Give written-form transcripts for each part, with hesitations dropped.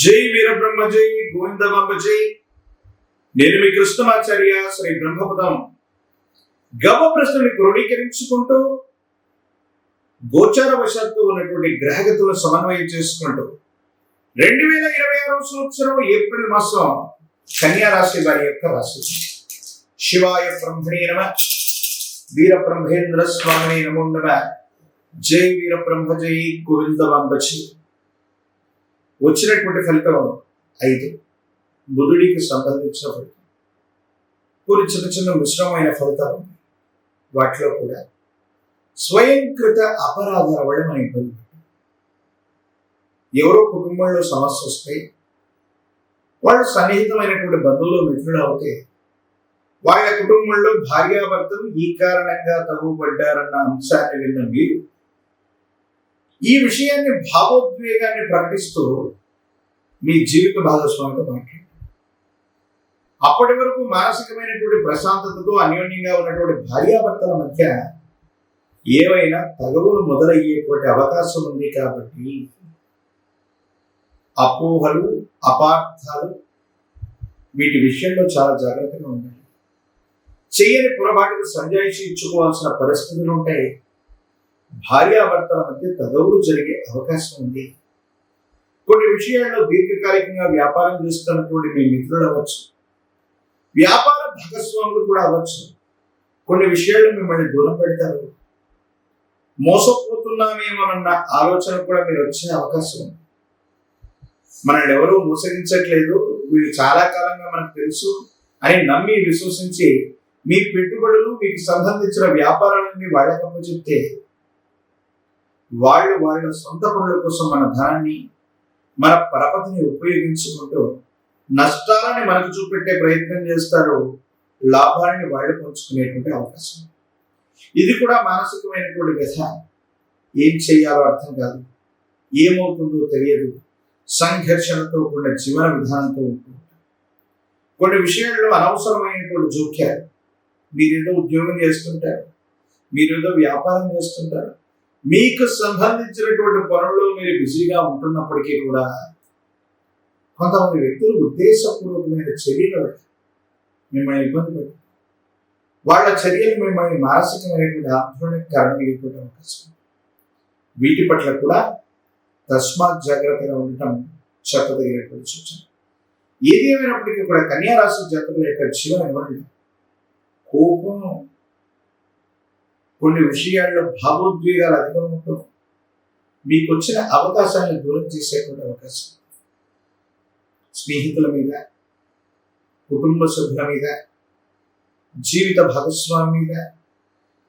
జై వీరబ్రహ్మ జై గోవిందమాంబ జై. నేను మీ కృష్ణమాచార్య శ్రీ బ్రహ్మపదం. గవ ప్రశ్నని క్రోడీకరించుకుంటూ గోచార వశాత్తు ఉన్నటువంటి గ్రహగతులను సమన్వయం చేసుకుంటూ 2026 సంవత్సరం ఏప్రిల్ మాసం కన్యా రాశి వారి యొక్క రాశి. శివాయ బ్రహ్మణే నమః, వీరబ్రహ్మేంద్ర స్వామినే నమో నమః. జై వీరబ్రహ్మ జై గోవిందమాంబ జై. వచ్చినటువంటి ఫలితం 5, బుధుడికి సంబంధించిన ఫలితం. కొన్ని చిన్న చిన్న మిశ్రమైన ఫలితాలు ఉన్నాయి. వాటిలో కూడా స్వయంకృత అపరాధాల వల్ల మన ఇబ్బంది. ఎవరో కుటుంబంలో సమస్య వస్తే వాళ్ళు సన్నిహితమైనటువంటి బంధువులు మిత్రులు అవుతే వాళ్ళ కుటుంబంలో భార్యాభర్తలు ఈ కారణంగా తగుపడ్డారన్న అంశాన్ని విన్న మీరు ఈ విషయాన్ని భావోద్వేగాన్ని ప్రకటిస్తూ మీ జీవిత భాగస్వామితో మాట్లాడారు. అప్పటి వరకు మానసికమైనటువంటి ప్రశాంతతతో అన్యోన్యంగా ఉన్నటువంటి భార్యాభర్తల మధ్య ఏవైనా తగవులు మొదలయ్యేటువంటి అవకాశం ఉంది. కాబట్టి అపోహలు, అపార్థాలు వీటి విషయంలో చాలా జాగ్రత్తగా ఉండాలి. చేయని పొరపాటుకు సంజాయిషి ఇచ్చుకోవాల్సిన పరిస్థితులు ఉంటాయి. భార్యాభర్తల మధ్య తగవులు జరిగే అవకాశం ఉంది. కొన్ని విషయాల్లో దీర్ఘకాలికంగా వ్యాపారం చేస్తున్నటువంటి మీ మిత్రులు అవ్వచ్చు, వ్యాపార భాగస్వాములు కూడా అవ్వచ్చు. కొన్ని విషయాల్లో మిమ్మల్ని దూరం పెడతారు. మోసపోతున్నామేమోనన్న ఆలోచన కూడా మీరు వచ్చే అవకాశం ఉంది. మనల్ని ఎవరూ మోసగించట్లేదు, వీళ్ళు చాలా కాలంగా మనకు తెలుసు అని నమ్మి విశ్వసించి మీ పెట్టుబడులు, మీకు సంబంధించిన వ్యాపారాలన్నీ వాళ్ళకమ్మ చెప్తే వాళ్ళు వాళ్ళ సొంత పనుల కోసం మన ధనాన్ని, మన పరపతిని ఉపయోగించుకుంటూ నష్టాలని మనకు చూపెట్టే ప్రయత్నం చేస్తారు. లాభాన్ని వాళ్ళు పంచుకునేటువంటి అవకాశం. ఇది కూడా మానసికమైనటువంటి వ్యధ. ఏం చేయాలో అర్థం కాదు, ఏమవుతుందో తెలియదు. సంఘర్షణతో కూడిన జీవన విధానంతో ఉంటుంది. కొన్ని విషయాల్లో అనవసరమైనటువంటి జోక్యాలు. మీరేదో ఉద్యోగం చేస్తుంటారు, మీరేదో వ్యాపారం చేస్తుంటారు, మీకు సంబంధించినటువంటి పనుల్లో మీరు బిజీగా ఉంటున్నప్పటికీ కూడా కొంతమంది వ్యక్తులు ఉద్దేశపూర్వకమైన చర్యలు మిమ్మల్ని ఇబ్బంది పెడతారు. వాళ్ళ చర్యలు మిమ్మల్ని మానసికమైనటువంటి ఆందోళనకు కారణమయ్యేటువంటి అవకాశం. వీటి పట్ల కూడా తస్మాత్ జాగ్రత్తగా ఉండటం చెప్పదగినటువంటి సూచన. ఏది ఏమైనప్పటికీ కూడా కన్యా రాశి జాతకుల యొక్క జీవన వివరణ కోపం, కొన్ని విషయాల్లో భావోద్వేగాలు అధికంగా మీకు వచ్చిన అవకాశాలను దూరం చేసేటువంటి అవకాశం. స్నేహితుల మీద, కుటుంబ సభ్యుల మీద, జీవిత భాగస్వామి మీద,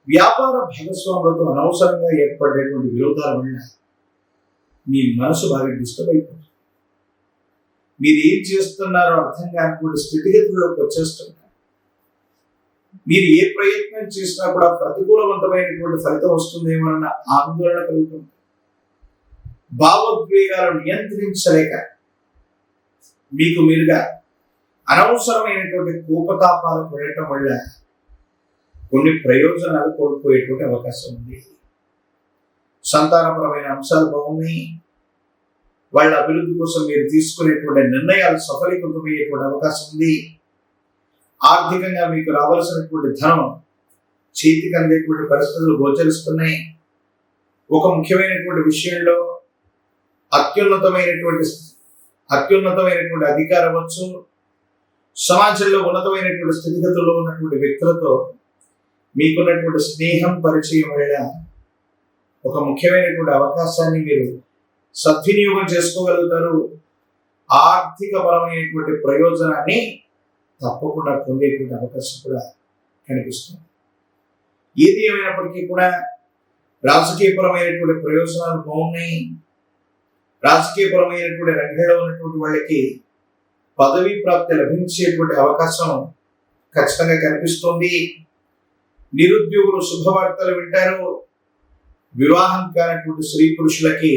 వ్యాపార భాగస్వాములతో అనవసరంగా ఏర్పడేటువంటి విరోధాల వల్ల మీ మనసు బాగా డిస్టర్బ్ అయిపోతుంది. మీరు ఏం చేస్తున్నారో అర్థం కానిటువంటి స్థితిగతుల్లోకి వచ్చేస్తున్నారు. మీరు ఏ ప్రయత్నం చేసినా కూడా ప్రతికూలవంతమైనటువంటి ఫలితం వస్తుందేమోనన్న ఆందోళన కలుగుతుంది. భావోద్వేగాలను నియంత్రించలేక మీకు మీరుగా అనవసరమైనటువంటి కోపతాపాలు పడటం వల్ల కొన్ని ప్రయోజనాలు కోల్పోయేటువంటి అవకాశం ఉంది. సంతానపరమైన అంశాలు బాగున్నాయి. వాళ్ళ అభివృద్ధి కోసం మీరు తీసుకునేటువంటి నిర్ణయాలు సఫలీకృతమయ్యేటువంటి అవకాశం ఉంది. ఆర్థికంగా మీకు రావాల్సినటువంటి ధనం చేతికి అందేటువంటి పరిస్థితులు గోచరిస్తున్నాయి. ఒక ముఖ్యమైనటువంటి విషయంలో అత్యున్నతమైనటువంటి అధికారం అవ్వచ్చు, సమాజంలో ఉన్నతమైనటువంటి స్థితిగతుల్లో ఉన్నటువంటి వ్యక్తులతో మీకున్నటువంటి స్నేహం, పరిచయం వల్ల ఒక ముఖ్యమైనటువంటి అవకాశాన్ని మీరు సద్వినియోగం చేసుకోగలుగుతారు. ఆర్థిక పరమైనటువంటి ప్రయోజనాన్ని తప్పకుండా పొందేటువంటి అవకాశం కూడా కనిపిస్తుంది. ఏది ఏమైనప్పటికీ కూడా రాజకీయపరమైనటువంటి ప్రయోజనాలు బాగున్నాయి. రాజకీయపరమైనటువంటి రంగంలో ఉన్నటువంటి వాళ్ళకి పదవీ ప్రాప్తి లభించేటువంటి అవకాశం ఖచ్చితంగా కనిపిస్తుంది. నిరుద్యోగులు శుభవార్తలు వింటారు. వివాహం కానటువంటి స్త్రీ పురుషులకి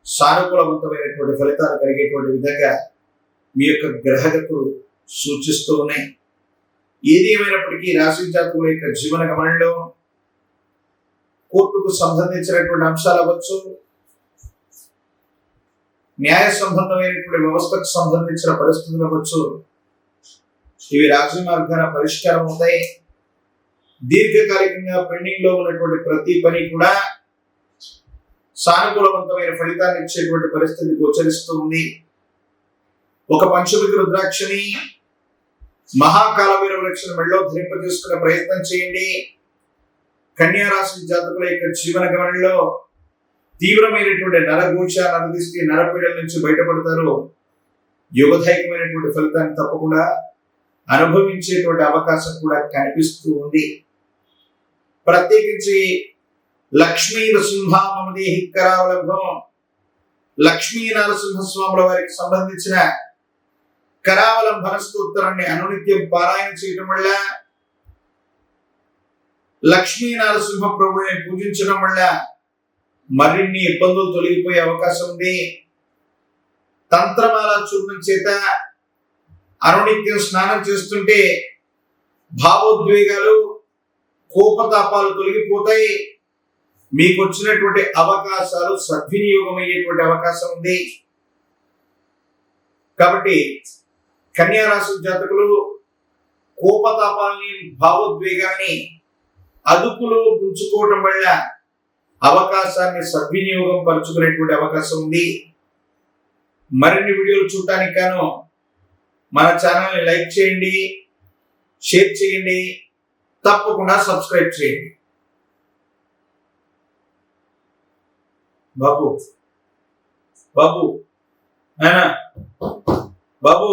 సానుకూలవంతమైనటువంటి ఫలితాలు కలిగేటువంటి విధంగా మీ యొక్క గ్రహగతులు సూచిస్తూ ఉన్నాయి. ఏది ఏమైనప్పటికీ రాశి జాతకుల యొక్క జీవన గమనంలో కోర్టుకు సంబంధించినటువంటి అంశాలు అవ్వచ్చు, న్యాయ సంబంధమైనటువంటి వ్యవస్థకు సంబంధించిన పరిస్థితులు అవ్వచ్చు, ఇవి రాజీ మార్గాన పరిష్కారం అవుతాయి. దీర్ఘకాలికంగా పెండింగ్ లో ఉన్నటువంటి ప్రతి పని కూడా సానుకూలవంతమైన ఫలితాన్ని ఇచ్చేటువంటి పరిస్థితి గోచరిస్తూ ఉంది. ఒక పంచముఖి రుద్రాక్షని, మహాకాలవీర వృక్షను మెళ్ళో ధరింపజేసుకునే ప్రయత్నం చేయండి. కన్యా రాశి జాతకుల యొక్క జీవన గమనంలో తీవ్రమైనటువంటి నరఘోష, నరదిష్టి, నరపీడల నుంచి బయటపడతారు. యుగదాయకమైనటువంటి ఫలితాన్ని తప్పకుండా అనుభవించేటువంటి అవకాశం కూడా కనిపిస్తూ ఉంది. ప్రత్యేకించి లక్ష్మీ నరసింహదేహి కరావలంబం, లక్ష్మీ నరసింహస్వాముల వారికి సంబంధించిన కరావలంబన స్తోత్రాన్ని అనునిత్యం పారాయణ చేయడం వల్ల, లక్ష్మీ నరసింహ ప్రభువుని పూజించడం వల్ల మరిన్ని ఇబ్బందులు తొలగిపోయే అవకాశం ఉంది. తంత్రమాల చూర్ణం చేత అనునిత్యం స్నానం చేస్తుంటే భావోద్వేగాలు, కోపతాపాలు తొలగిపోతాయి. మీకు వచ్చినటువంటి అవకాశాలు సద్వినియోగం అయ్యేటువంటి అవకాశం ఉంది. కాబట్టి కన్యా రాశి జాతకులు కోపతాపాలని, భావోద్వేగాన్ని అదుపులో ఉంచుకోవడం వల్ల అవకాశాన్ని సద్వినియోగం పరుచుకునేటువంటి అవకాశం ఉంది. మరిన్ని వీడియోలు చూడటానికి గాను మన ఛానల్ని లైక్ చేయండి, షేర్ చేయండి, తప్పకుండా సబ్స్క్రైబ్ చేయండి. బాబు బాబు నాయనా బాబు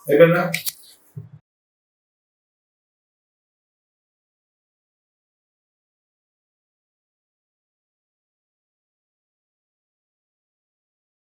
అయిపోయిందా?